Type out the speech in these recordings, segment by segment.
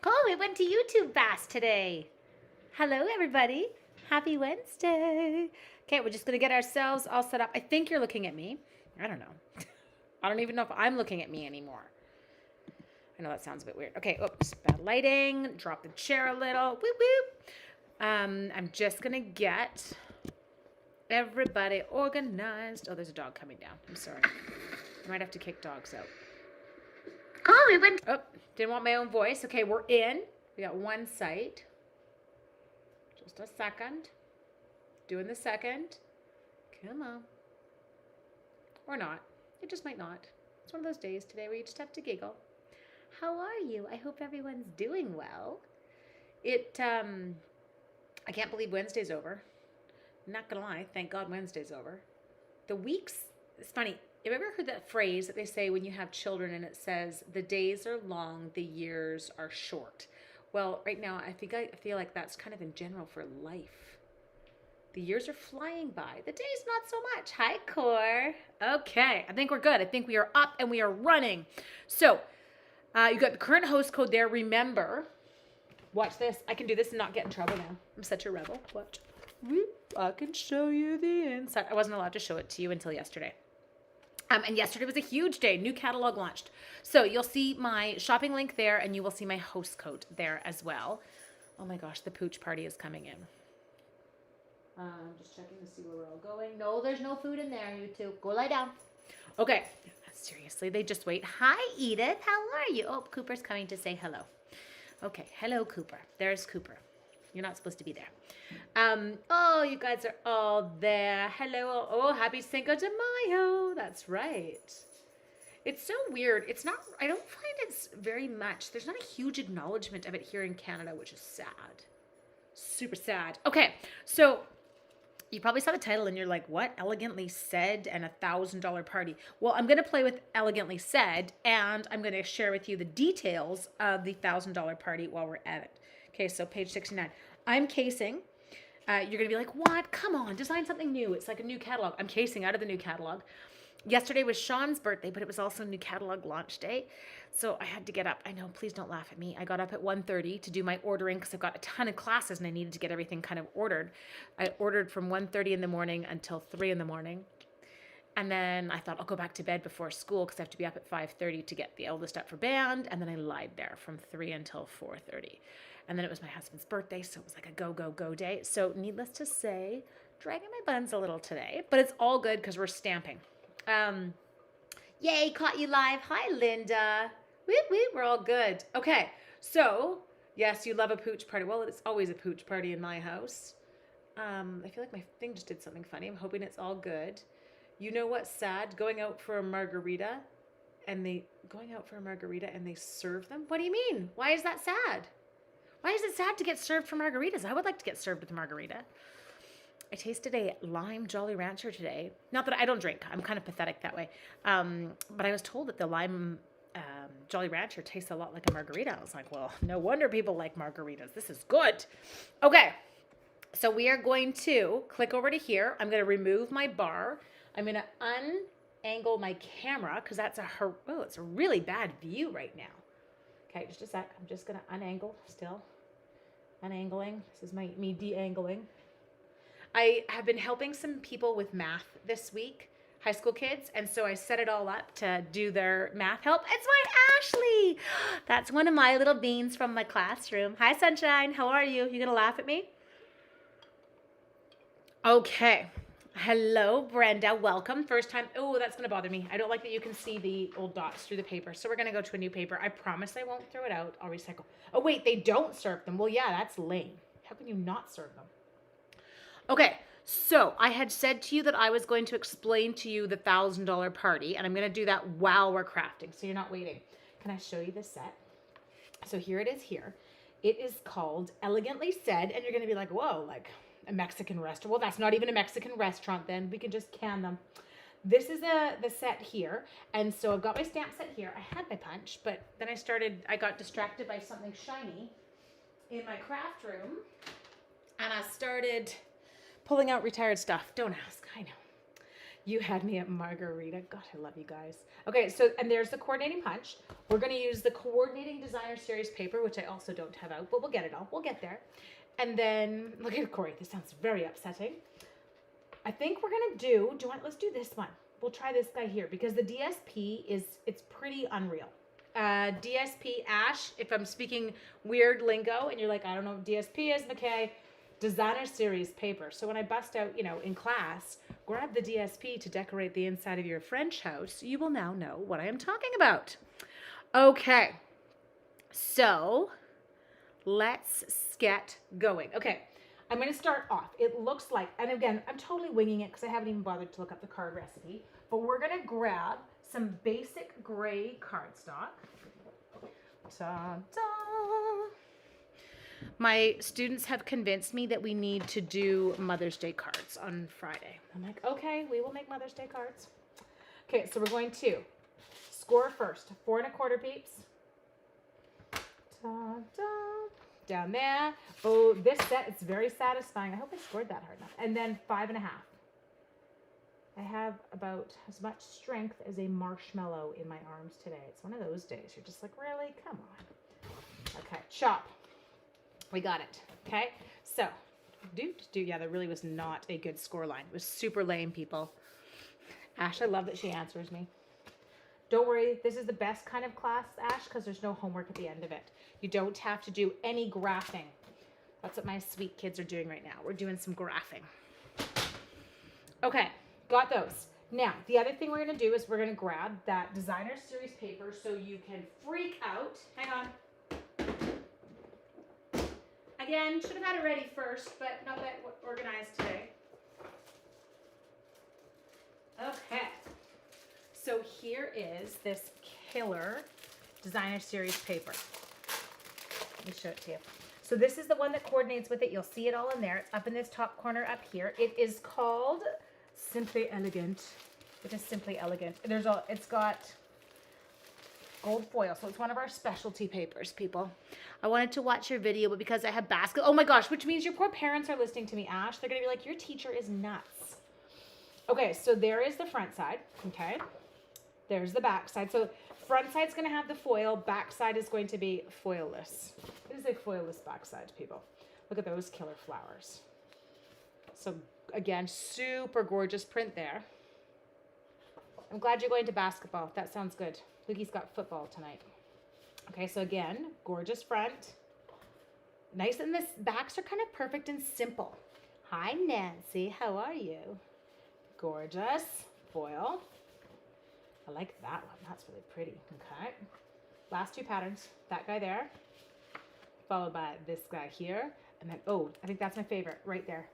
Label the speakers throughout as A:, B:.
A: Oh, it went to YouTube fast today. Hello, everybody. Happy Wednesday. Okay, we're just going to get ourselves all set up. I think you're looking at me. I don't know. I don't even know if I'm looking at me anymore. I know that sounds a bit weird. Okay, oops, bad lighting. Drop the chair a little. Whoop, whoop. I'm just going to get everybody organized. Oh, there's a dog coming down. I'm sorry. I might have to kick dogs out. Oh, we went. Oh, didn't want my own voice. Okay, we're in. We got one site. Just a second. Doing the second. Come on. Or not. It just might not. It's one of those days today where you just have to giggle. How are you? I hope everyone's doing well. I can't believe Wednesday's over. Not gonna lie, thank God Wednesday's over. The weeks, it's funny. Have you ever heard that phrase that they say when you have children and it says, the days are long, the years are short? Well, right now, I feel like that's kind of in general for life. The years are flying by. The days, not so much. Hi, Core. Okay, I think we're good. I think we are up and we are running. So, you got the current host code there. Remember, watch this. I can do this and not get in trouble now. I'm such a rebel. Watch. I can show you the inside. I wasn't allowed to show it to you until yesterday. And yesterday was a huge day. New catalog launched. So you'll see my shopping link there and you will see my host code there as well. Oh my gosh, the pooch party is coming in. I'm just checking to see where we're all going. No, there's no food in there, you two. Go lie down. Okay. Seriously, they just wait. Hi, Edith. How are you? Oh, Cooper's coming to say hello. Okay. Hello, Cooper. There's Cooper. You're not supposed to be there. Oh, you guys are all there. Hello. Oh, happy Cinco de Mayo. That's right. It's so weird. It's not, I don't find it's very much. There's not a huge acknowledgement of it here in Canada, which is sad. Super sad. Okay. So you probably saw the title and you're like, what? Elegantly Said and $1,000 party. Well, I'm going to play with Elegantly Said and I'm going to share with you the details of the $1,000 party while we're at it. Okay, so page 69. I'm casing. You're going to be like, what? Come on, design something new. It's like a new catalog. I'm casing out of the new catalog. Yesterday was Sean's birthday, but it was also new catalog launch day. So I had to get up. I know, please don't laugh at me. I got up at 1:30 to do my ordering because I've got a ton of classes and I needed to get everything kind of ordered. I ordered from 1:30 in the morning until 3 in the morning. And then I thought I'll go back to bed before school because I have to be up at 5:30 to get the eldest up for band. And then I lied there from 3 until 4:30. And then it was my husband's birthday, so it was like a go, go, go day. So needless to say, dragging my buns a little today. But it's all good because we're stamping. Yay, caught you live. Hi, Linda. Whoop, whoop, we're all good. Okay, so, yes, you love a pooch party. Well, it's always a pooch party in my house. I feel like my thing just did something funny. I'm hoping it's all good. You know what's sad? Going out for a margarita and they serve them? What do you mean? Why is that sad? Why is it sad to get served for margaritas? I would like to get served with a margarita. I tasted a lime Jolly Rancher today. Not that I don't drink. I'm kind of pathetic that way. But I was told that the lime Jolly Rancher tastes a lot like a margarita. I was like, well, no wonder people like margaritas. This is good. Okay. So we are going to click over to here. I'm going to remove my bar. I'm going to unangle my camera because it's a really bad view right now. Okay, just a sec. I'm just going to unangle still. Unangling. This is me de-angling. I have been helping some people with math this week, high school kids, and so I set it all up to do their math help. It's my Ashley. That's one of my little beans from my classroom. Hi, Sunshine. How are you? You gonna laugh at me? Okay. Hello, Brenda. Welcome. First time. Oh, that's going to bother me. I don't like that you can see the old dots through the paper. So we're going to go to a new paper. I promise I won't throw it out. I'll recycle. Oh, wait, they don't serve them. Well, yeah, that's lame. How can you not serve them? Okay, so I had said to you that I was going to explain to you the $1,000 party, and I'm going to do that while we're crafting, so you're not waiting. Can I show you the set? So here it is here. It is called Elegantly Said, and you're going to be like, whoa, like a Mexican restaurant. Well, that's not even a Mexican restaurant then. We can just can them. This is the set here, and so I've got my stamp set here. I had my punch, but then I got distracted by something shiny in my craft room, and I started pulling out retired stuff. Don't ask, I know. You had me at margarita. God, I love you guys. Okay, so, and there's the coordinating punch. We're going to use the coordinating designer series paper, which I also don't have out, but we'll get it all. We'll get there. And then, look at Corey. This sounds very upsetting. I think we're going to do let's do this one. We'll try this guy here because the DSP it's pretty unreal. DSP Ash, if I'm speaking weird lingo and you're like, I don't know what DSP is, McKay, designer series paper. So when I bust out, in class, grab the DSP to decorate the inside of your French house, you will now know what I am talking about. Okay, so let's get going. Okay, I'm going to start off. It looks like, and again, I'm totally winging it because I haven't even bothered to look up the card recipe, but we're going to grab some basic gray cardstock. Ta-da! My students have convinced me that we need to do Mother's Day cards on Friday. I'm like, okay, we will make Mother's Day cards. Okay, so we're going to score first. 4 1/4 peeps. Ta-da! Down there. Oh, this set, it's very satisfying. I hope I scored that hard enough. And then 5 1/2. I have about as much strength as a marshmallow in my arms today. It's one of those days. You're just like, really? Come on. Okay, chop. We got it. Okay, so yeah, that really was not a good score line. It was super lame, people. Ash, I love that she answers me. Don't worry, this is the best kind of class, Ash, because there's no homework at the end of it. You don't have to do any graphing. That's what my sweet kids are doing right now. We're doing some graphing. Okay, got those. Now, the other thing we're going to do is we're going to grab that designer series paper so you can freak out. Hang on. Again, should have had it ready first, but not that organized today. Okay. So here is this killer designer series paper. Let me show it to you. So this is the one that coordinates with it. You'll see it all in there. It's up in this top corner up here. It is called Simply Elegant. It is Simply Elegant. It's got gold foil, so it's one of our specialty papers, people. I wanted to watch your video, but because I have oh my gosh, which means your poor parents are listening to me, Ash. They're gonna be like, your teacher is nuts. Okay, so there is the front side, okay? There's the back side. So front side's gonna have the foil, back side is going to be foilless. It is a foilless back side, people. Look at those killer flowers. So again, super gorgeous print there. I'm glad you're going to basketball. That sounds good. Luki's got football tonight. Okay, so again, gorgeous front. Nice, and this backs are kind of perfect and simple. Hi, Nancy. How are you? Gorgeous. Foil. I like that one. That's really pretty. Okay. Last two patterns. That guy there. Followed by this guy here. And then, oh, I think that's my favorite right there.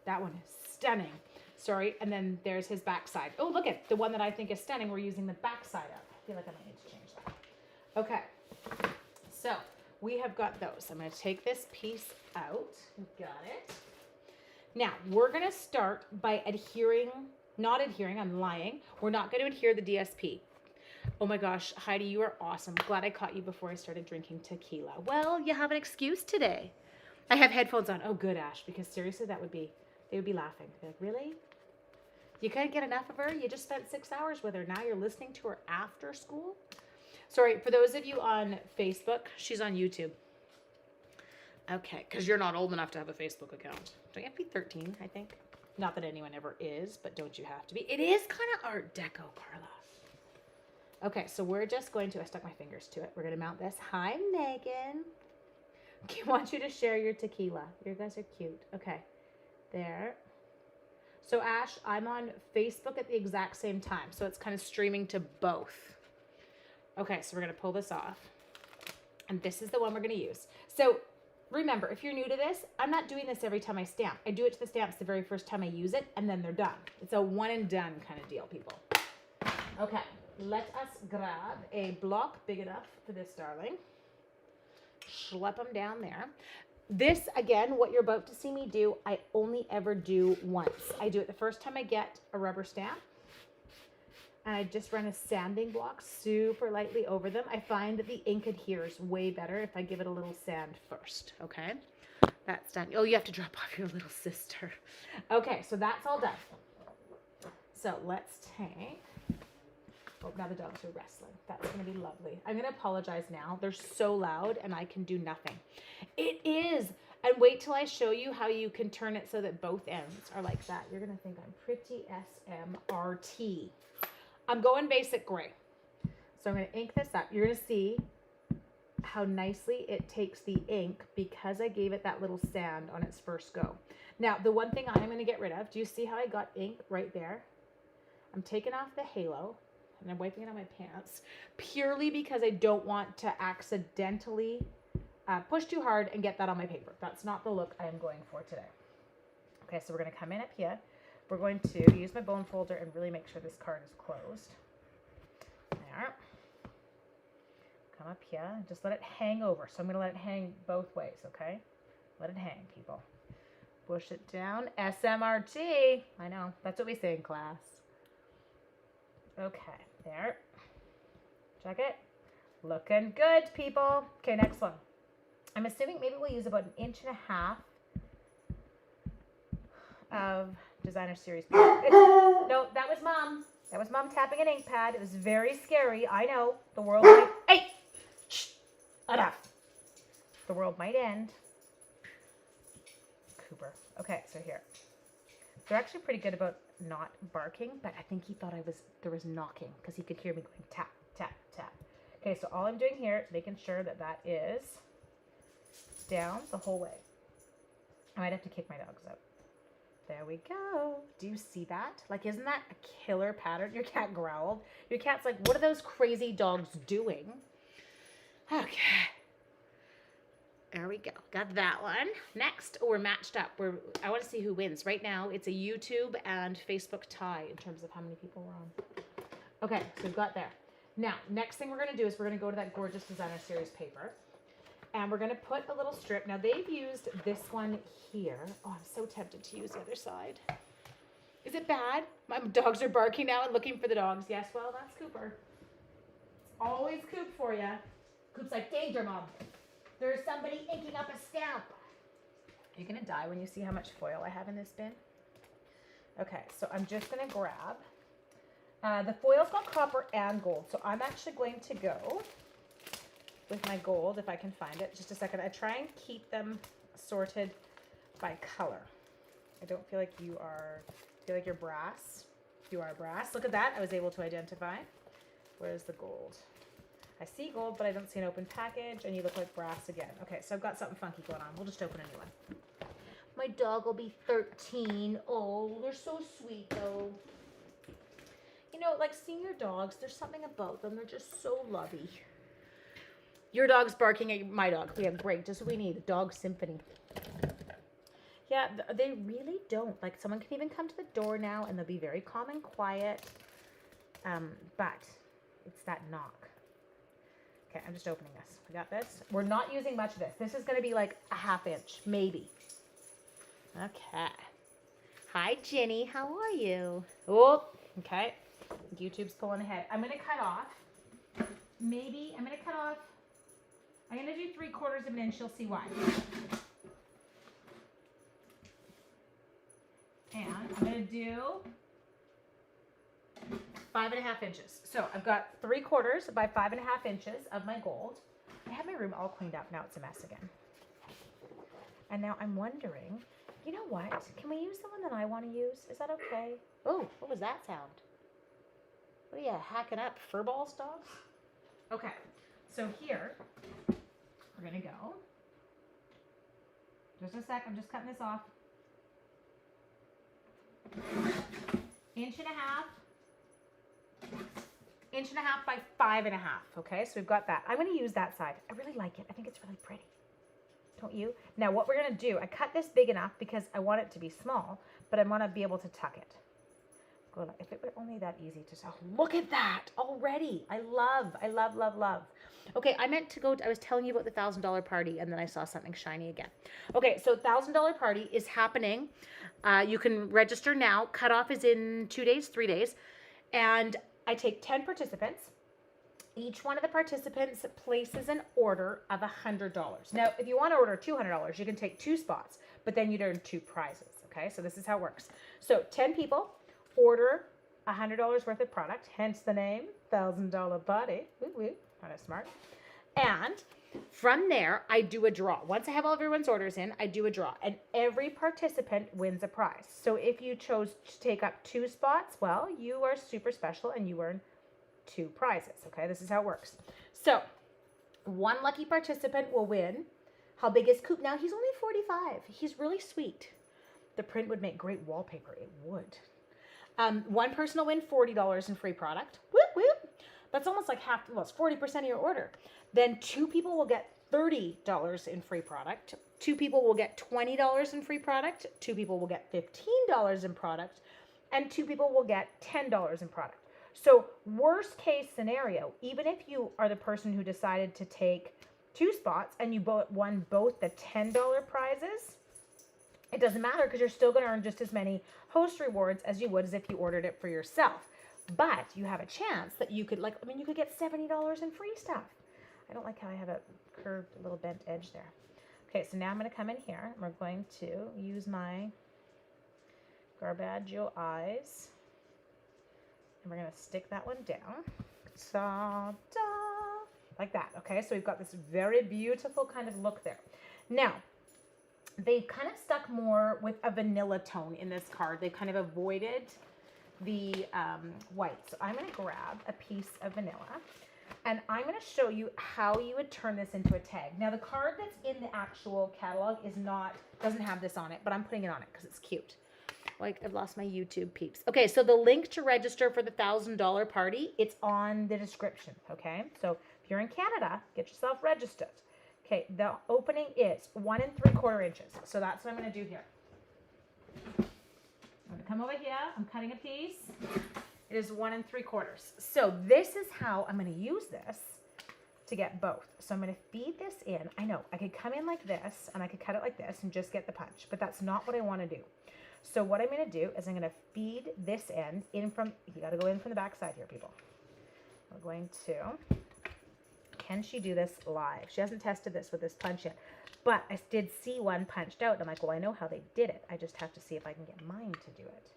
A: That one is stunning. Sorry. And then there's his back side. Oh, look at the one that I think is stunning. We're using the back side up. I feel like I might need to change that. Okay. So we have got those. I'm going to take this piece out. Got it. Now we're going to start by not adhering. I'm lying. We're not going to adhere the DSP. Oh my gosh, Heidi, you are awesome. Glad I caught you before I started drinking tequila. Well, you have an excuse today. I have headphones on. Oh, good, Ash, because seriously, they would be laughing. They're like, really? You couldn't get enough of her? You just spent 6 hours with her. Now you're listening to her after school? Sorry, for those of you on Facebook, she's on YouTube. Okay, because you're not old enough to have a Facebook account. Don't you have to be 13, I think? Not that anyone ever is, but don't you have to be? It is kind of Art Deco, Carla. Okay, so we're just going to, I stuck my fingers to it. We're going to mount this. Hi, Megan. Okay, I want you to share your tequila. You guys are cute. Okay, there. So, Ash, I'm on Facebook at the exact same time, so it's kind of streaming to both. Okay, so we're going to pull this off. And this is the one we're going to use. So, remember, if you're new to this, I'm not doing this every time I stamp. I do it to the stamps the very first time I use it, and then they're done. It's a one and done kind of deal, people. Okay, let us grab a block big enough for this darling. Schlep them down there. This, again, what you're about to see me do, I only ever do once. I do it the first time I get a rubber stamp. And I just run a sanding block super lightly over them. I find that the ink adheres way better if I give it a little sand first, okay? That's done. Oh, you have to drop off your little sister. Okay, so that's all done. So let's take, oh, now the dogs are wrestling. That's going to be lovely. I'm going to apologize now. They're so loud and I can do nothing. It is. And wait till I show you how you can turn it so that both ends are like that. You're going to think I'm pretty SMRT. I'm going basic gray. So I'm going to ink this up. You're going to see how nicely it takes the ink because I gave it that little sand on its first go. Now, the one thing I'm going to get rid of, do you see how I got ink right there? I'm taking off the halo and I'm wiping it on my pants purely because I don't want to accidentally push too hard and get that on my paper. That's not the look I am going for today. Okay, so we're going to come in up here. We're going to use my bone folder and really make sure this card is closed. There. Come up here and just let it hang over. So I'm going to let it hang both ways, okay? Let it hang, people. Push it down. SMRT. I know. That's what we say in class. Okay, there. Check it. Looking good, people. Okay, next one. I'm assuming maybe we'll use about 1.5 inches of Designer Series paper. No, that was Mom. That was Mom tapping an ink pad. It was very scary. I know. The world might... Hey! Shh! Enough. The world might end. Cooper. Okay, so here. They're actually pretty good about not barking, but I think he thought there was knocking because he could hear me going tap, tap, tap. Okay, so all I'm doing here is making sure that that is down the whole way. I might have to kick my dogs out. There we go. Do you see that? Like, isn't that a killer pattern? Your cat growled. Your cat's like, what are those crazy dogs doing? Okay. There we go. Got that one. Next, we're matched up. I want to see who wins. Right now, it's a YouTube and Facebook tie in terms of how many people we're on. Okay, so we've got there. Now, next thing we're going to do is we're going to go to that gorgeous Designer Series paper. And we're going to put a little strip. Now, they've used this one here. Oh, I'm so tempted to use the other side. Is it bad? My dogs are barking now and looking for the dogs. Yes, well, that's Cooper. It's always Coop for you. Coop's like, danger, Mom. There's somebody inking up a stamp. You're going to die when you see how much foil I have in this bin. Okay, so I'm just going to grab. The foil's got copper and gold. So I'm actually going to go with my gold, if I can find it. Just a second. I try and keep them sorted by color. I don't feel like you are, I feel like you're brass. You are brass. Look at that. I was able to identify. Where's the gold? I see gold, but I don't see an open package, and you look like brass again. Okay, so I've got something funky going on. We'll just open a new one. My dog will be 13. Oh, they're so sweet, though. You know, like seeing your dogs, there's something about them. They're just so lovey. Your dog's barking at my dog. Yeah, great. Just what we need. A dog symphony. Yeah, they really don't. Like, someone can even come to the door now, and they'll be very calm and quiet. But it's that knock. Okay, I'm just opening this. We got this. We're not using much of this. This is going to be like a 1/2 inch, maybe. Okay. Hi, Jenny. How are you? Oh, okay. YouTube's pulling ahead. I'm going to cut off. Maybe I'm going to cut off. I'm going to do 3/4 of an inch. You'll see why. And I'm going to do 5.5 inches. So I've got 3/4 by 5.5 inches of my gold. I have my room all cleaned up. Now it's a mess again. And now I'm wondering, you know what? Can we use the one that I want to use? Is that okay? Oh, what was that sound? What are you hacking up? Fur balls, dogs? Okay. So here, we're going to go. Just a sec. I'm just cutting this off. 1.5 inches. 1.5 by 5.5. Okay, so we've got that. I'm going to use that side. I really like it. I think it's really pretty. Don't you? Now, what we're going to do, I cut this big enough because I want it to be small, but I want to be able to tuck it. If it were only that easy to sell. Look at that already. I love. Okay, I meant to go, I was telling you about the $1,000 party and then I saw something shiny again. Okay, so $1,000 party is happening. You can register now. Cutoff is in 2 days, 3 days. And I take 10 participants. Each one of the participants places an order of $100. Now, if you want to order $200, you can take 2 spots, but then you'd earn 2 prizes. Okay, so this is how it works. So 10 people order $100 worth of product, hence the name, $1,000 Party. Woo woo, kind of smart. And from there, I do a draw. Once I have all of everyone's orders in, I do a draw. And every participant wins a prize. So if you chose to take up 2 spots, well, you are super special and you earn 2 prizes. Okay, this is how it works. So 1 lucky participant will win. How big is Coop? Now, he's only 45. He's really sweet. The print would make great wallpaper. It would. 1 person will win $40 in free product. Whoop, whoop. That's almost like half, well, it's 40% of your order. Then 2 people will get $30 in free product. 2 people will get $20 in free product. 2 people will get $15 in product. And 2 people will get $10 in product. So worst case scenario, even if you are the person who decided to take 2 spots and you won both the $10 prizes, it doesn't matter because you're still going to earn just as many host rewards as you would as if you ordered it for yourself. But you have a chance that you could, you could get $70 in free stuff. I don't like how I have a curved little bent edge there. Okay, so now I'm going to come in here and we're going to use my Garbaggio eyes. And we're going to stick that one down. Ta-da! Like that, okay? So we've got this very beautiful kind of look there. Now, they kind of stuck more with a vanilla tone in this card. They kind of avoided the white. So I'm going to grab a piece of vanilla and I'm going to show you how you would turn this into a tag. Now the card that's in the actual catalog doesn't have this on it, but I'm putting it on it because it's cute. Like, I've lost my YouTube peeps. Okay, so the link to register for the $1,000 party, it's on the description, okay? So if you're in Canada, get yourself registered. Okay, the opening is 1 3/4 inches. So that's what I'm going to do here. I'm going to come over here. I'm cutting a piece. It is 1 3/4. So this is how I'm going to use this to get both. So I'm going to feed this in. I know I could come in like this and I could cut it like this and just get the punch, but that's not what I want to do. So what I'm going to do is I'm going to feed this end in from, you got to go in from the back side here, people. We're going to, can she do this live? She hasn't tested this with this punch yet, but I did see one punched out. I'm like, well, I know how they did it. I just have to see if I can get mine to do it.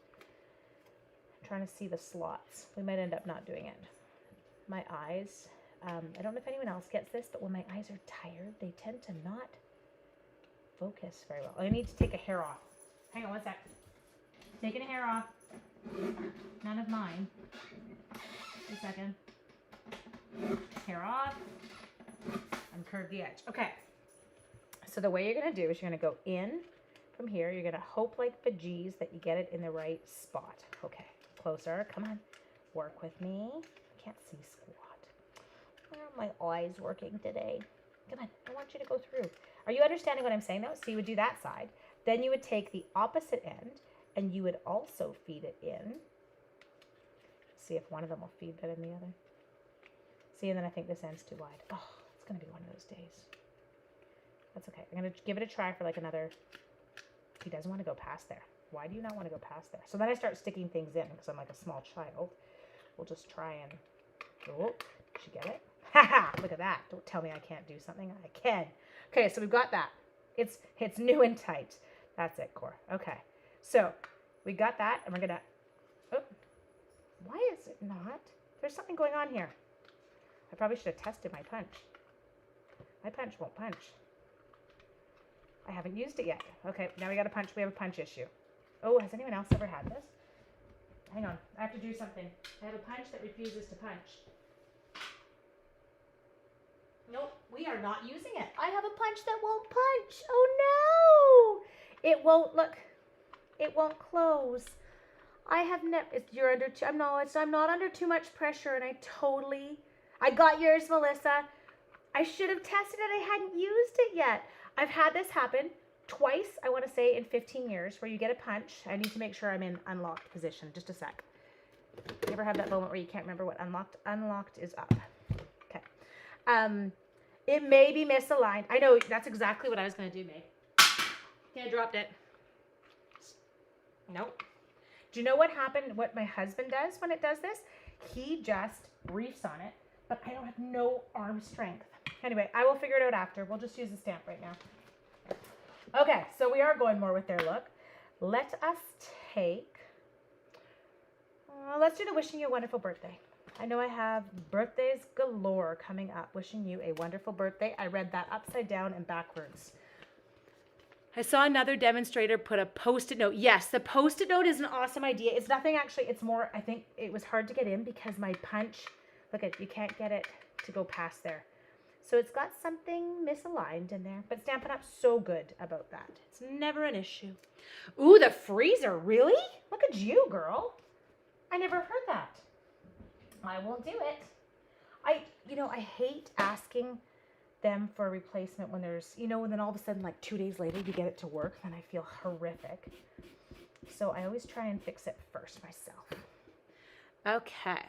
A: I'm trying to see the slots. We might end up not doing it. My eyes, I don't know if anyone else gets this, but when my eyes are tired, they tend to not focus very well. I need to take a hair off. Hang on one sec. Taking a hair off. None of mine. Just a second. Hair off. And curve the edge. Okay. So the way you're going to do is you're going to go in from here. You're going to hope like bejeez that you get it in the right spot. Okay. Closer. Come on. Work with me. I can't see squat. Where are my eyes working today? Come on. I want you to go through. Are you understanding what I'm saying though? So you would do that side. Then you would take the opposite end and you would also feed it in. See if one of them will feed better than the other. See, and then I think this end's too wide. Oh, it's going to be one of those days. That's okay. I'm going to give it a try for like another. He doesn't want to go past there. Why do you not want to go past there? So then I start sticking things in because I'm like a small child. We'll just try and, oh, did you get it? Haha, look at that. Don't tell me I can't do something. I can. Okay, so we've got that. It's new and tight. That's it, Core. Okay, so we got that, and we're gonna, oh, why is it not? There's something going on here. I probably should have tested my punch. My punch won't punch. I haven't used it yet. Okay, now we got a punch. We have a punch issue. Oh, has anyone else ever had this? Hang on, I have to do something. I have a punch that refuses to punch. Nope, we are not using it. I have a punch that won't punch. Oh no! It won't, look, it won't close. I have never, you're under, I'm not under too much pressure and I got yours, Melissa. I should have tested it. I hadn't used it yet. I've had this happen twice, I want to say, in 15 years where you get a punch. I need to make sure I'm in unlocked position. Just a sec. You ever have that moment where you can't remember what unlocked? Unlocked is up. Okay. It may be misaligned. I know that's exactly what I was going to do, May. Okay, I dropped it. Nope. Do you know what happened? What my husband does when it does this? He just reefs on it, but I don't have no arm strength. Anyway, I will figure it out after. We'll just use the stamp right now. Okay, so we are going more with their look. Let us take, Let's do the wishing you a wonderful birthday. I know I have birthdays galore coming up. Wishing you a wonderful birthday. I read that upside down and backwards. I saw another demonstrator put a Post-it note. Yes, the Post-it note is an awesome idea. It's nothing actually. It's more, I think it was hard to get in because my punch, look at, you can't get it to go past there. So it's got something misaligned in there, but Stampin' Up's so good about that. It's never an issue. Ooh, the freezer, really? Look at you, girl. I never heard that. I won't do it. I hate asking them for a replacement when there's, and then all of a sudden, like 2 days later, you get it to work, then I feel horrific. So I always try and fix it first myself. Okay.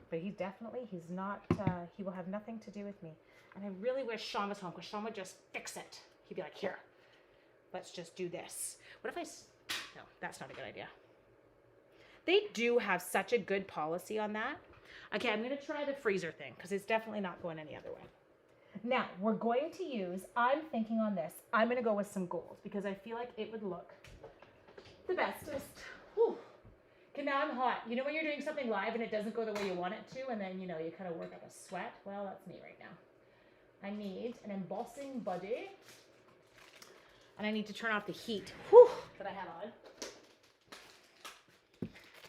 A: But he's not, he will have nothing to do with me. And I really wish Sean was home because Sean would just fix it. He'd be like, here, let's just do this. What if no, that's not a good idea. They do have such a good policy on that. Okay, I'm going to try the freezer thing because it's definitely not going any other way. Now, we're going to use, I'm thinking on this, I'm going to go with some gold because I feel like it would look the bestest. Whew. Okay, now I'm hot. You know when you're doing something live and it doesn't go the way you want it to and then, you kind of work like a sweat? Well, that's me right now. I need an embossing buddy and I need to turn off the heat that I have on.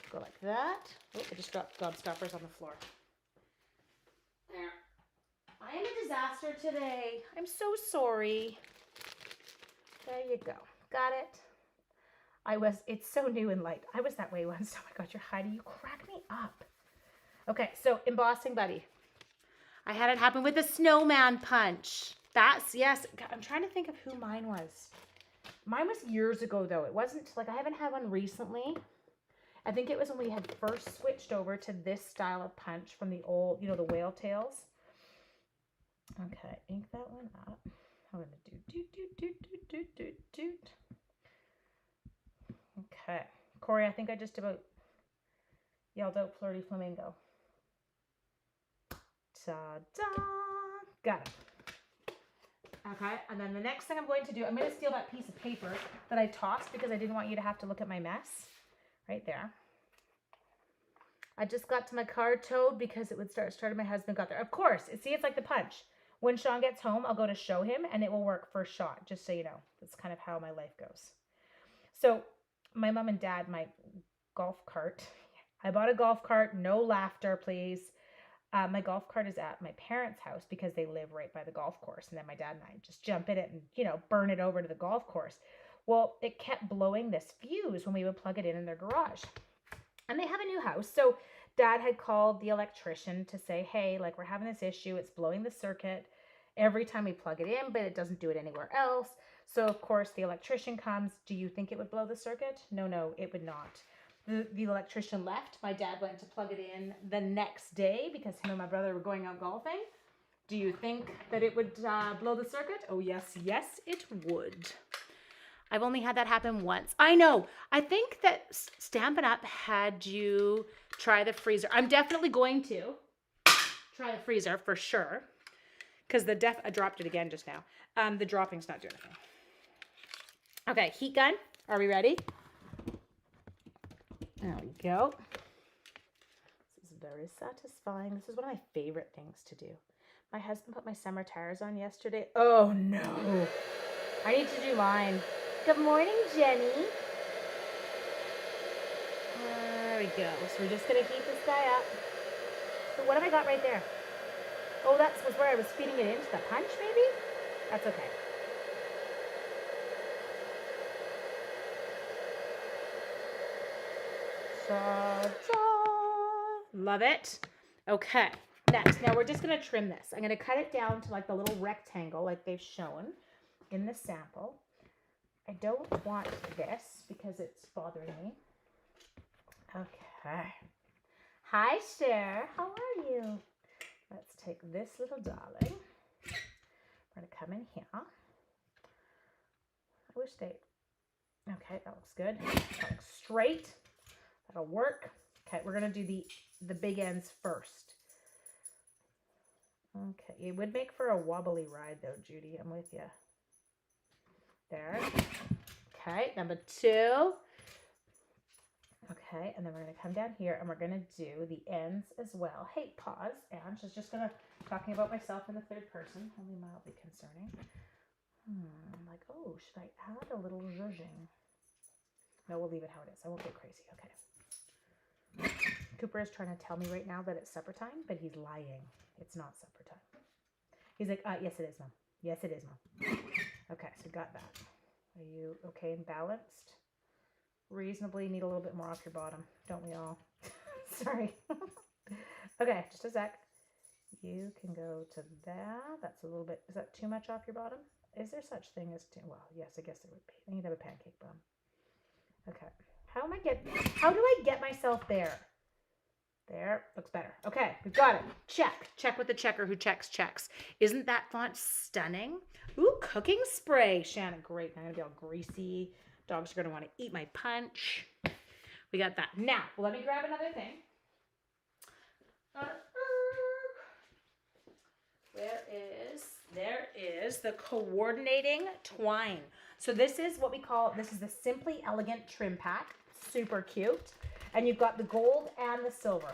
A: Go like that. Oh, I just dropped Gobstoppers on the floor. There. I am a disaster today. I'm so sorry. There you go. Got it. It's so new and light. I was that way once. Oh my God, you're hiding. You crack me up. Okay, so embossing buddy. I had it happen with the snowman punch. Yes. God, I'm trying to think of who mine was. Mine was years ago though. It wasn't like, I haven't had one recently. I think it was when we had first switched over to this style of punch from the old, the whale tails. Okay, ink that one up. I'm going to do. Okay. Corey, I think I just about yelled out Flirty Flamingo. Ta-da! Got it. Okay, and then the next thing I'm going to do, I'm going to steal that piece of paper that I tossed because I didn't want you to have to look at my mess. Right there. I just got to my card toad because it would started my husband got there. Of course, it's like the punch. When Sean gets home, I'll go to show him and it will work first shot, just so you know. That's kind of how my life goes. So my mom and dad, my golf cart. I bought a golf cart, no laughter, please. My golf cart is at my parents' house because they live right by the golf course. And then my dad and I just jump in it and, burn it over to the golf course. Well, it kept blowing this fuse when we would plug it in their garage. And they have a new house. So Dad had called the electrician to say, hey, like we're having this issue. It's blowing the circuit every time we plug it in, but it doesn't do it anywhere else. So, of course, the electrician comes. Do you think it would blow the circuit? No, it would not. The electrician left. My dad went to plug it in the next day because him and my brother were going out golfing. Do you think that it would blow the circuit? Oh, yes, it would. I've only had that happen once. I know. I think that Stampin' Up! Had you try the freezer. I'm definitely going to try the freezer for sure. Because I dropped it again just now. The dropping's not doing anything. Okay, heat gun. Are we ready? There we go. This is very satisfying. This is one of my favorite things to do. My husband put my summer tires on yesterday. Oh, no. I need to do mine. Good morning, Jenny. There we go. So we're just going to heat this guy up. So what have I got right there? Oh, that was where I was feeding it into the punch, maybe? That's okay. Love it. Okay. Next, now we're just going to trim this. I'm going to cut it down to like the little rectangle like they've shown in the sample. I don't want this because it's bothering me. Okay. Hi, Cher. How are you? Let's take this little darling. We're going to come in here. I wish they... Okay, that looks good. That looks straight. That'll work. Okay, we're going to do the big ends first. Okay, it would make for a wobbly ride though, Judy. I'm with you. There. Okay, number 2. Okay, and then we're going to come down here and we're going to do the ends as well. Hey, pause. And she's just going to, talking about myself in the third person, only mildly concerning. I'm like, oh, should I add a little zhuzhing? No, we'll leave it how it is. I won't get crazy. Okay. Cooper is trying to tell me right now that it's supper time, but he's lying. It's not supper time. He's like, yes, it is, Mom. Yes, it is, Mom. Okay, so got that. Are you okay and balanced? Reasonably need a little bit more off your bottom, don't we all? Sorry. Okay, just a sec. You can go to that. That's a little bit, is that too much off your bottom? Is there such thing as too, well, yes, I guess there would be. I need to have a pancake bum. Okay. How do I get myself there? There, looks better. Okay, we've got it. Check. Check with the checker who checks. Isn't that font stunning? Ooh, cooking spray. Shannon, great. I'm going to be all greasy. Dogs are going to want to eat my punch. We got that. Now, let me grab another thing. There is the coordinating twine. So this is what we call, this is the Simply Elegant trim pack. Super cute. And you've got the gold and the silver.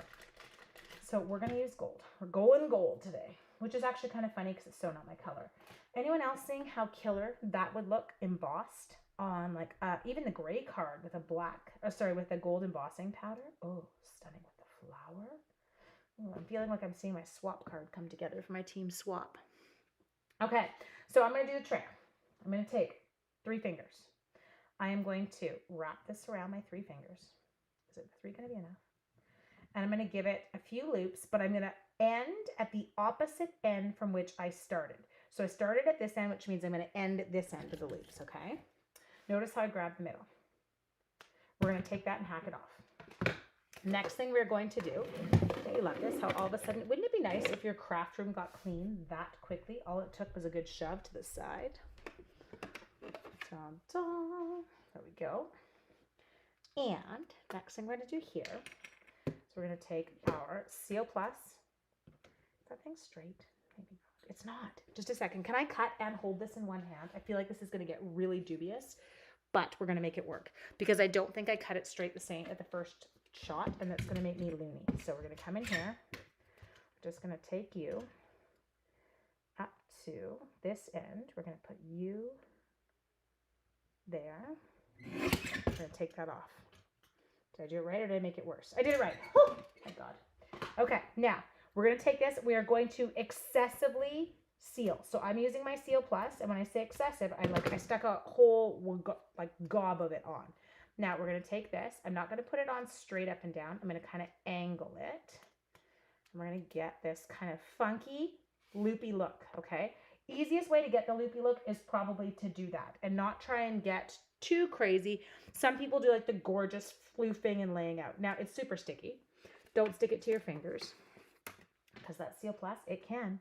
A: So we're going to use gold. We're going gold today, which is actually kind of funny because it's so not my color. Anyone else seeing how killer that would look embossed on like even the gray card with a with a gold embossing powder? Oh, stunning with the flower. Ooh, I'm feeling like I'm seeing my swap card come together for my team swap. Okay, so I'm going to do the trick. I'm going to take 3 fingers. I am going to wrap this around my 3 fingers. Is it 3 going to be enough? And I'm going to give it a few loops, but I'm going to end at the opposite end from which I started. So I started at this end, which means I'm going to end at this end of the loops, okay? Notice how I grab the middle. We're going to take that and hack it off. Next thing we're going to do, I love this, how all of a sudden, wouldn't it be nice if your craft room got clean that quickly? All it took was a good shove to the side. Dun-dun. There we go. And next thing we're going to do here, so we're going to take our Seal Plus. Is that thing straight? Maybe not. It's not. Just a second. Can I cut and hold this in one hand? I feel like this is going to get really dubious, but we're going to make it work because I don't think I cut it straight the same at the first shot, and that's going to make me loony. So we're going to come in here. We're just going to take you up to this end. We're going to put you there. We're going to take that off. Did I do it right or did I make it worse? I did it right. Oh my God. Okay, now we're going to take this. We are going to excessively seal. So I'm using my Seal Plus, and when I say excessive, I stuck a whole gob of it on. Now we're going to take this. I'm not going to put it on straight up and down. I'm going to kind of angle it. And we're going to get this kind of funky, loopy look, okay? Easiest way to get the loopy look is probably to do that and not try and get too crazy. Some people do like the gorgeous floofing and laying out. Now it's super sticky. Don't stick it to your fingers because that Seal Plus, it can.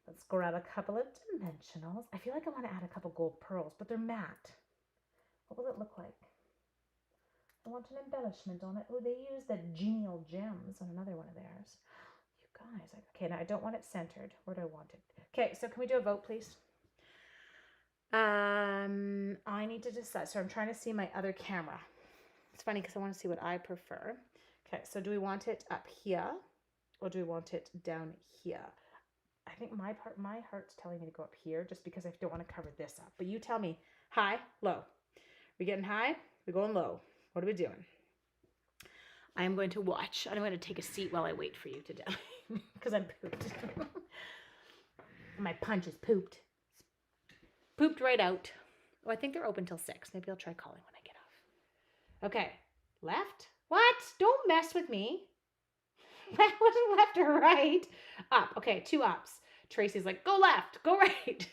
A: Let's grab a couple of dimensionals. I feel like I want to add a couple gold pearls, but they're matte. What will it look like? I want an embellishment on it. Oh, they use the Genial Gems on another one of theirs. You guys, okay, now I don't want it centered. Where do I want it? Okay, so can we do a vote, please? I need to decide. So I'm trying to see my other camera. It's funny because I want to see what I prefer. Okay, so do we want it up here or do we want it down here? I think my heart's telling me to go up here just because I don't want to cover this up. But you tell me, high, low. We getting high? We're going low. What are we doing? I am going to watch. I'm going to take a seat while I wait for you to die because I'm pooped. My punch is pooped. Pooped right out. Oh, I think they're open till 6. Maybe I'll try calling when I get off. Okay. Left? What? Don't mess with me. That wasn't left or right. Up. Okay, 2 ups. Tracy's like, go left, go right.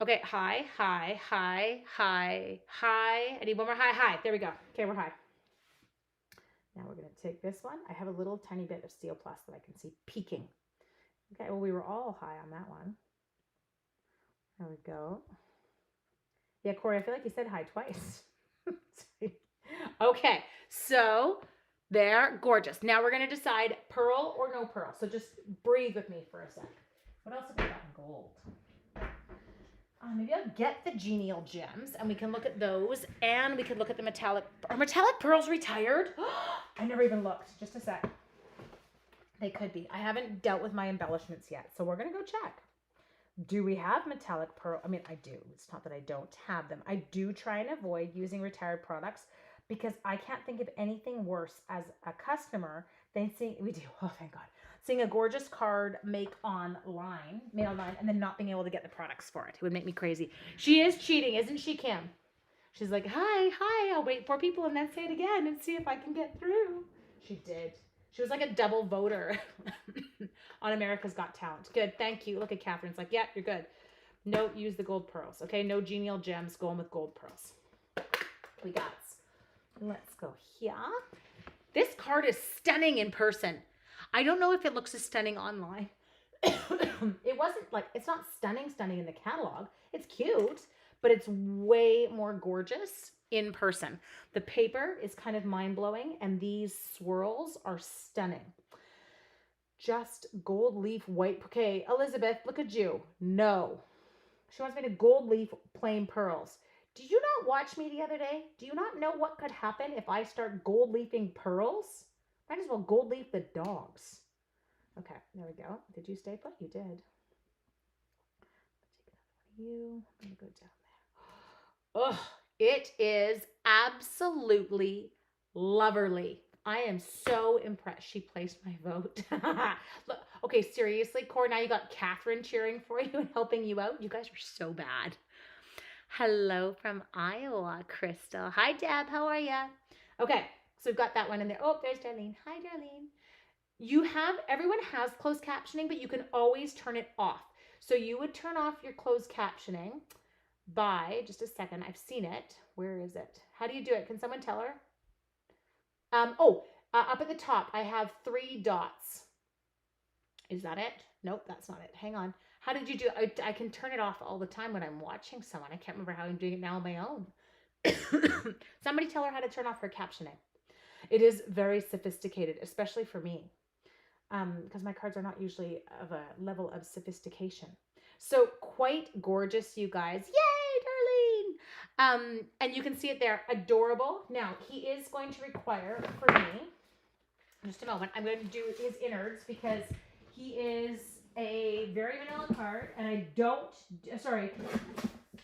A: Okay, high, high, high, high, high. I need one more high, high. There we go. Okay, we're high. Now we're going to take this one. I have a little tiny bit of Seal Plus that I can see peeking. Okay, well, we were all high on that one. There we go. Yeah, Corey, I feel like you said hi twice. Okay, so there, gorgeous. Now we're going to decide pearl or no pearl. So just breathe with me for a sec. What else have we got in gold? Maybe I'll get the Genial Gems and we can look at those and we can look at the metallic. Are metallic pearls retired? I never even looked. Just a sec. They could be. I haven't dealt with my embellishments yet, so we're going to go check. Do we have metallic pearl? I mean, I do. It's not that I don't have them. I do try and avoid using retired products because I can't think of anything worse as a customer than seeing, we do, oh thank God, seeing a gorgeous card made online, and then not being able to get the products for it. It would make me crazy. She is cheating, isn't she, Kim? She's like, hi, I'll wait for people and then say it again and see if I can get through. She did. She was like a double voter on America's Got Talent. Good, thank you. Look at Catherine. It's like, yeah, you're good. No, use the gold pearls. Okay, no Genial Gems. Going with gold pearls. We got. Let's go here. This card is stunning in person. I don't know if it looks as stunning online. It wasn't like, it's not stunning in the catalog. It's cute, but it's way more gorgeous in person. The paper is kind of mind-blowing and these swirls are stunning. Just gold leaf white. Okay, Elizabeth, look at you. No. She wants me to gold leaf plain pearls. Did you not watch me the other day? Do you not know what could happen if I start gold leafing pearls? Might as well gold leaf the dogs. Okay, there we go. Did you stay put? You did. Take another one of you. I'm going to go down there. Ugh, it is absolutely loverly. I am so impressed. She placed my vote. Look, okay, seriously, Cor, now you got Catherine cheering for you and helping you out. You guys are so bad. Hello from Iowa, Crystal. Hi, Deb. How are ya? Okay, so we've got that one in there. Oh, there's Darlene. Hi, Darlene. Everyone has closed captioning, but you can always turn it off. So you would turn off your closed captioning by, just a second, I've seen it. Where is it? How do you do it? Can someone tell her? Up at the top, I have 3 dots. Is that it? Nope, that's not it. Hang on. How did you do it? I can turn it off all the time when I'm watching someone. I can't remember how I'm doing it now on my own. Somebody tell her how to turn off her captioning. It is very sophisticated, especially for me, because my cards are not usually of a level of sophistication. So quite gorgeous, you guys. Yay, Darlene! And you can see it there. Adorable. Now, he is going to require, for me, just a moment, I'm going to do his innards because he is a very vanilla card, and I don't, sorry,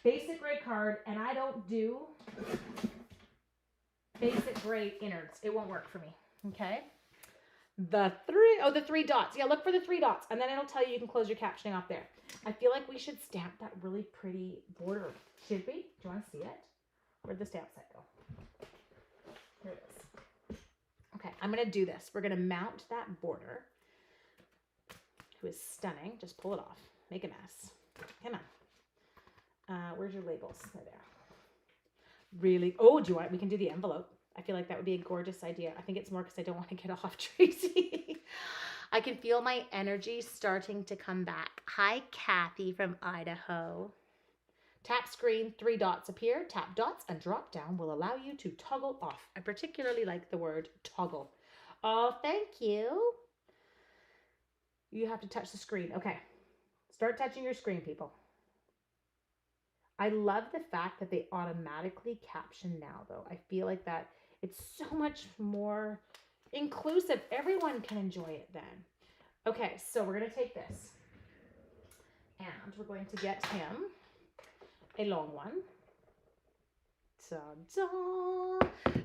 A: basic gray card, and I don't do basic gray innards. It won't work for me, okay? The 3 dots. Yeah, look for the 3 dots, and then it'll tell you can close your captioning off there. I feel like we should stamp that really pretty border. Should we? Do you want to see it? Where'd the stamp set go? Here it is. Okay, I'm going to do this. We're going to mount that border, who is stunning. Just pull it off. Make a mess. Come on. Where's your labels? They're there. Really? Oh, do you want? We can do the envelope. I feel like that would be a gorgeous idea. I think it's more because I don't want to get off, Tracy. I can feel my energy starting to come back. Hi, Kathy from Idaho. Tap screen, 3 dots appear. Tap dots and drop down will allow you to toggle off. I particularly like the word toggle. Oh, thank you. You have to touch the screen. Okay. Start touching your screen, people. I love the fact that they automatically caption now, though. I feel like that it's so much more inclusive. Everyone can enjoy it then. Okay, so we're going to take this. And we're going to get him a long one. Ta-da.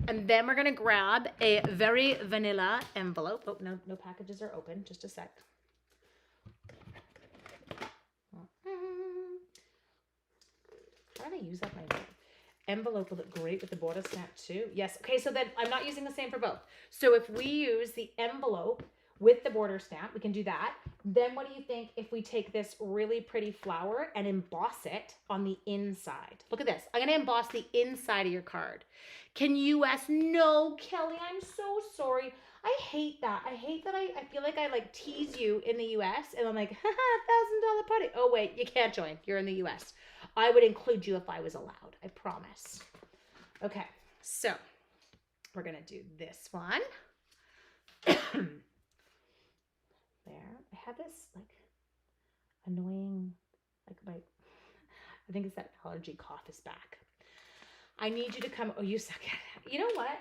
A: And then we're going to grab a very vanilla envelope. Oh, no packages are open. Just a sec. Why don't I use up my envelope? Will look great with the border stamp too. Yes. Okay, so then I'm not using the same for both. So if we use the envelope with the border stamp, we can do that. Then what do you think if we take this really pretty flower and emboss it on the inside? Look at this. I'm going to emboss the inside of your card. Can US? No, Kelly, I'm so sorry. I hate that. I hate that I feel like I like tease you in the US and I'm like, haha, $1,000 party. Oh, wait, you can't join. You're in the US. I would include you if I was allowed. I promise. Okay, so we're going to do this one. There. I have this like annoying, like I think it's that allergy cough is back. I need you to come. Oh, you suck at it. You know what?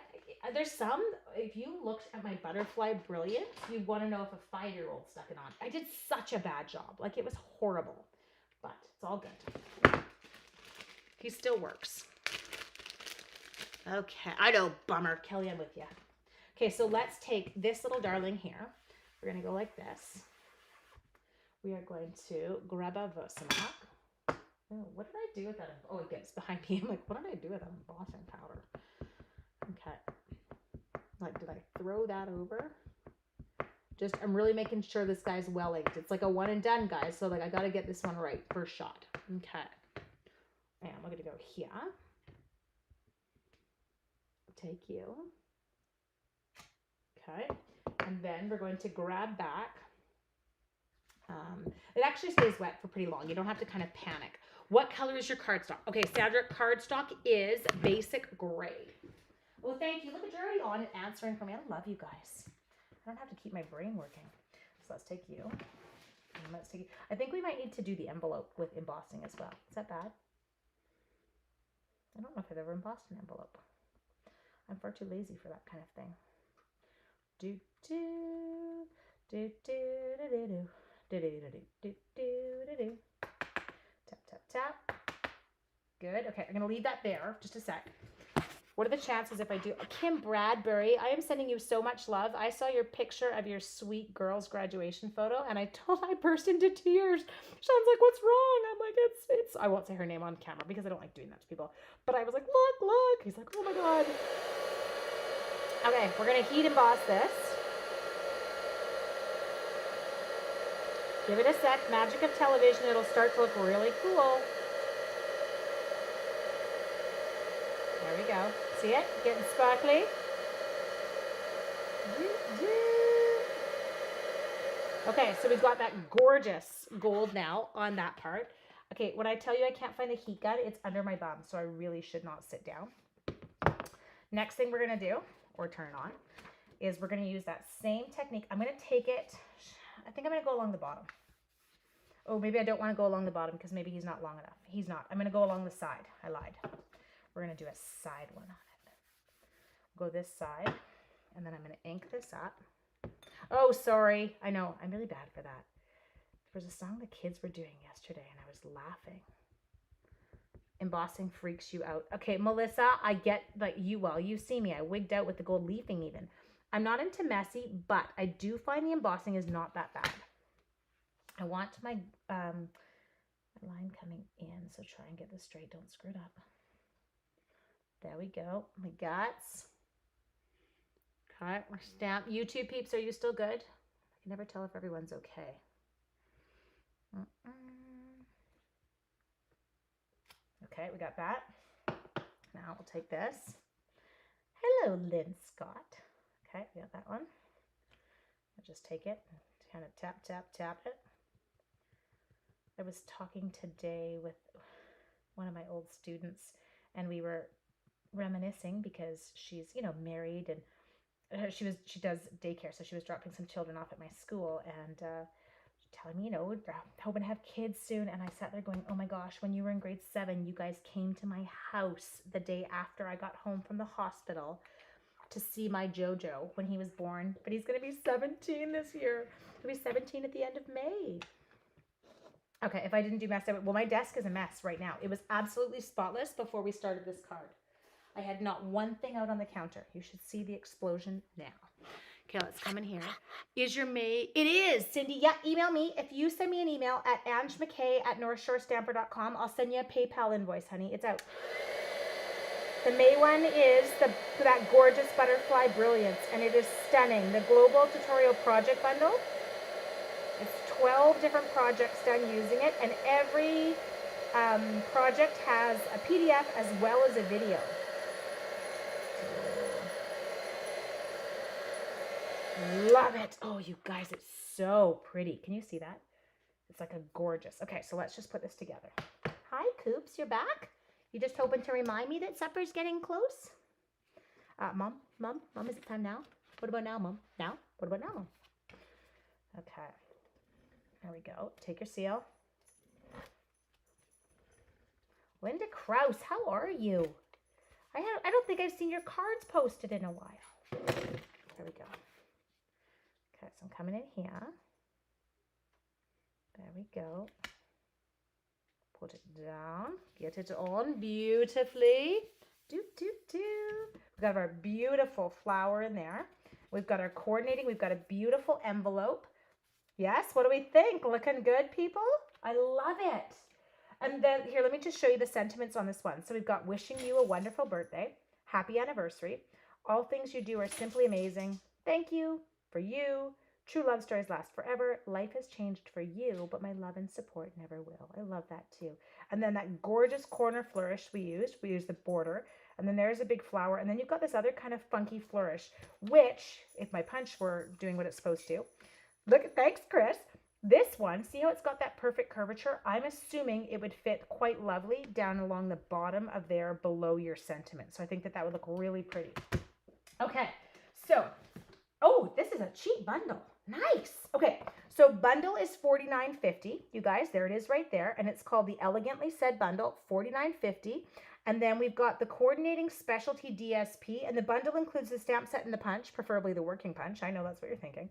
A: There's some, if you looked at my Butterfly Brilliance, you'd want to know if a 5-year-old stuck it on. I did such a bad job. Like, it was horrible. But it's all good. He still works. Okay. I know, bummer. Kelly, I'm with you. Okay, so let's take this little darling here. We're going to go like this. We are going to grab a Versamark. Oh, what did I do with that? Oh, it gets behind me. I'm like, what did I do with that embossing powder? Okay. Like, did I throw that over? Just, I'm really making sure this guy's well inked. It's like a one and done, guys. So, like, I got to get this one right. First shot. Okay. And we're going to go here. Take you. Okay. And then we're going to grab back. It actually stays wet for pretty long. You don't have to kind of panic. What color is your cardstock? Okay, Sandra, cardstock is basic gray. Well, thank you. Look at, you're already on and answering for me. I love you guys. I don't have to keep my brain working. So let's take you. And let's take you. I think we might need to do the envelope with embossing as well. Is that bad? I don't know if I've ever embossed an envelope. I'm far too lazy for that kind of thing. Do do do do do do do do do do do do. Tap tap tap. Good. Okay, I'm gonna leave that there. Just a sec. What are the chances if I do? Kim Bradbury, I am sending you so much love. I saw your picture of your sweet girl's graduation photo, and I burst into tears. Sean's like, "What's wrong?" I'm like, "It's." I won't say her name on camera because I don't like doing that to people. But I was like, "Look!" He's like, "Oh my god." Okay, we're gonna heat emboss this. Give it a sec. Magic of television. It'll start to look really cool. There we go. See it? Getting sparkly. Okay, so we've got that gorgeous gold now on that part. Okay, when I tell you I can't find the heat gun, it's under my bum, so I really should not sit down. Next thing we're going to do, or turn it on, is we're going to use that same technique. I'm going to take it, I think I'm going to go along the bottom. Oh, maybe I don't want to go along the bottom because maybe he's not long enough. He's not. I'm going to go along the side. I lied. We're going to do a side one on it. Go this side, and then I'm going to ink this up. Oh, sorry. I know. I'm really bad for that. There was a song the kids were doing yesterday, and I was laughing. Embossing freaks you out. Okay, Melissa, I get like you. Well, you see me. I wigged out with the gold leafing even. I'm not into messy, but I do find the embossing is not that bad. I want my line coming in, so try and get this straight. Don't screw it up. There we go. My guts. Okay, we're stamped. YouTube peeps, are you still good? I can never tell if everyone's okay. Okay, we got that. Now we'll take this. Hello, Lynn Scott. Okay, we got that one. I'll just take it and kind of tap, tap, tap it. I was talking today with one of my old students, and we were reminiscing because she's, you know, married, and she does daycare, so she was dropping some children off at my school, and telling me, you know, hoping to have kids soon. And I sat there going, oh my gosh, when you were in grade 7, you guys came to my house the day after I got home from the hospital to see my Jojo when he was born. But he's going to be 17 this year. He'll be 17 at the end of May. Okay, if I didn't do mess up, well, my desk is a mess right now. It was absolutely spotless before we started this card. I had not one thing out on the counter. You should see the explosion now. Okay, let's come in here. Is your May? It is, Cindy. Yeah, email me. If you send me an email at angemckay@northshorestamper.com, I'll send you a PayPal invoice, honey. It's out. The May one is that gorgeous Butterfly Brilliance, and it is stunning. The Global Tutorial Project Bundle. It's 12 different projects done using it, and every project has a PDF as well as a video. Love it. Oh, you guys, it's so pretty. Can you see that? It's like a gorgeous. Okay, so let's just put this together. Hi, Coops. You're back? You just hoping to remind me that supper's getting close? Mom, is it time now? What about now, Mom? Now? What about now, Mom? Okay. There we go. Take your seal.
B: Linda Kraus, how are you? I don't think I've seen your cards posted in a while. There we go. Okay, so I'm coming in here. There we go. Put it down. Get it on beautifully. Do. We've got our beautiful flower in there. We've got our coordinating. We've got a beautiful envelope. Yes, what do we think? Looking good, people? I love it. And then here, let me just show you the sentiments on this one. So we've got wishing you a wonderful birthday. Happy anniversary. All things you do are simply amazing. Thank you for you. True love stories last forever. Life has changed for you, but my love and support never will. I love that too. And then that gorgeous corner flourish we used the border. And then there's a big flower. And then you've got this other kind of funky flourish, which, if my punch were doing what it's supposed to, look, thanks, Chris. This one, see how it's got that perfect curvature? I'm assuming it would fit quite lovely down along the bottom of there below your sentiment. So I think that would look really pretty. Okay, so, oh, this is a cheap bundle. Nice. Okay, so bundle is $49.50. You guys, there it is right there. And it's called the Elegantly Said Bundle, $49.50. And then we've got the Coordinating Specialty DSP. And the bundle includes the stamp set and the punch, preferably the working punch. I know that's what you're thinking.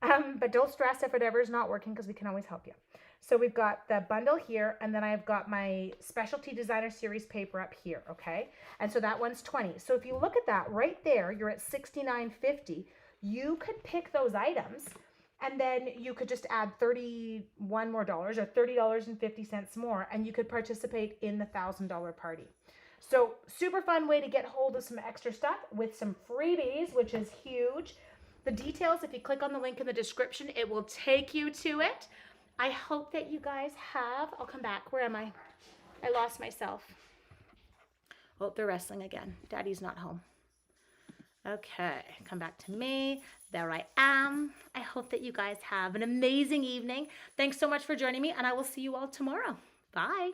B: But don't stress if whatever is not working because we can always help you. So we've got the bundle here, and then I've got my Specialty Designer Series paper up here, okay? And so that one's $20. So if you look at that right there, you're at $69.50. You could pick those items, and then you could just add $31 more or $30.50 more, and you could participate in the $1,000 party. So super fun way to get hold of some extra stuff with some freebies, which is huge. The details, if you click on the link in the description, it will take you to it. I hope that you guys have, I'll come back. Where am I? I lost myself. Oh, they're wrestling again. Daddy's not home. Okay, come back to me. There I am. I hope that you guys have an amazing evening. Thanks so much for joining me, and I will see you all tomorrow. Bye.